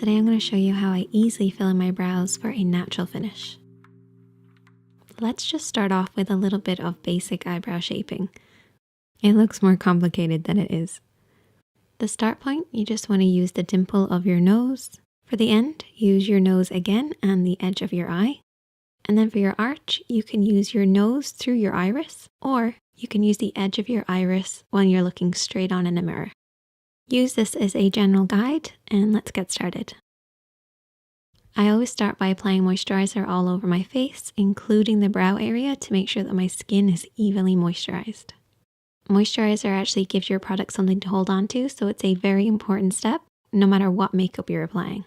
today I'm going to show you how I easily fill in my brows for a natural finish. Let's just start off with a little bit of basic eyebrow shaping. It looks more complicated than it is. The start point, you just want to use the dimple of your nose. For the end, use your nose again and the edge of your eye. And then for your arch, you can use your nose through your iris, or you can use the edge of your iris when you're looking straight on in a mirror. Use this as a general guide, and let's get started. I always start by applying moisturizer all over my face, including the brow area, to make sure that my skin is evenly moisturized. Moisturizer actually gives your product something to hold on to, so it's a very important step, no matter what makeup you're applying.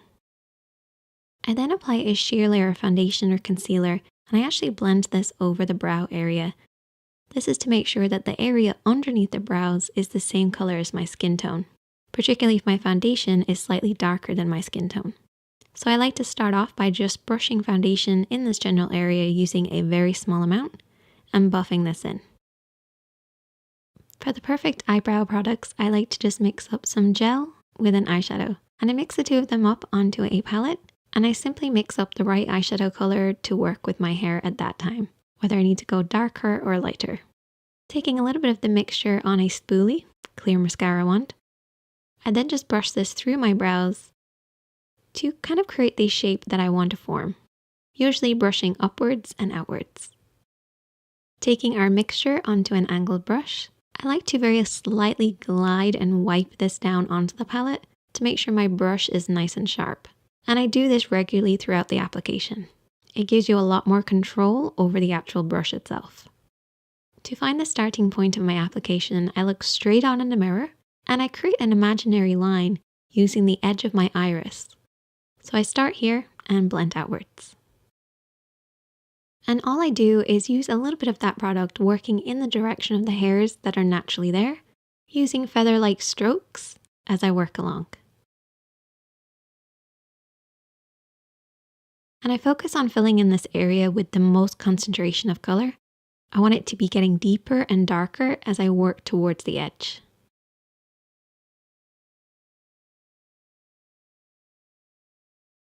I then apply a sheer layer of foundation or concealer, and I actually blend this over the brow area. This is to make sure that the area underneath the brows is the same color as my skin tone, particularly if my foundation is slightly darker than my skin tone. So I like to start off by just brushing foundation in this general area using a very small amount and buffing this in. For the perfect eyebrow products, I like to just mix up some gel with an eyeshadow, and I mix the two of them up onto a palette, and I simply mix up the right eyeshadow color to work with my hair at that time, whether I need to go darker or lighter. Taking a little bit of the mixture on a spoolie, clear mascara wand, I then just brush this through my brows to kind of create the shape that I want to form, usually brushing upwards and outwards. Taking our mixture onto an angled brush, I like to very slightly glide and wipe this down onto the palette to make sure my brush is nice and sharp. And I do this regularly throughout the application. It gives you a lot more control over the actual brush itself. To find the starting point of my application, I look straight on in the mirror and I create an imaginary line using the edge of my iris. So I start here and blend outwards. And all I do is use a little bit of that product working in the direction of the hairs that are naturally there, using feather-like strokes as I work along. And I focus on filling in this area with the most concentration of color. I want it to be getting deeper and darker as I work towards the edge.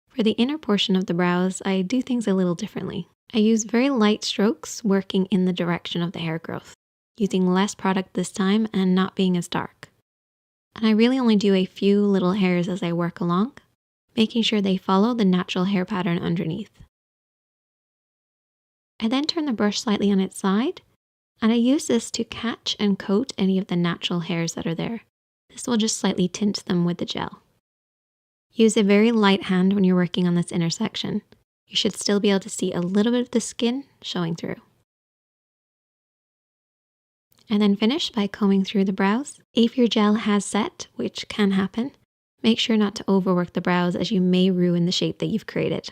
For the inner portion of the brows, I do things a little differently. I use very light strokes working in the direction of the hair growth, using less product this time and not being as dark. And I really only do a few little hairs as I work along, making sure they follow the natural hair pattern underneath. I then turn the brush slightly on its side, and I use this to catch and coat any of the natural hairs that are there. This will just slightly tint them with the gel. Use a very light hand when you're working on this intersection. You should still be able to see a little bit of the skin showing through. And then finish by combing through the brows. If your gel has set, which can happen, make sure not to overwork the brows as you may ruin the shape that you've created.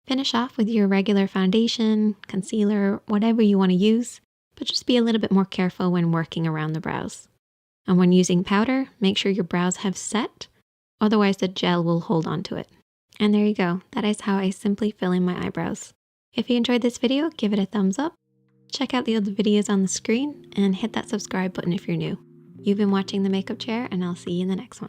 Finish off with your regular foundation, concealer, whatever you want to use, but just be a little bit more careful when working around the brows. And when using powder, make sure your brows have set, otherwise the gel will hold on to it. And there you go, that is how I simply fill in my eyebrows. If you enjoyed this video, give it a thumbs up, check out the other videos on the screen, and hit that subscribe button if you're new. You've been watching The Makeup Chair, and I'll see you in the next one.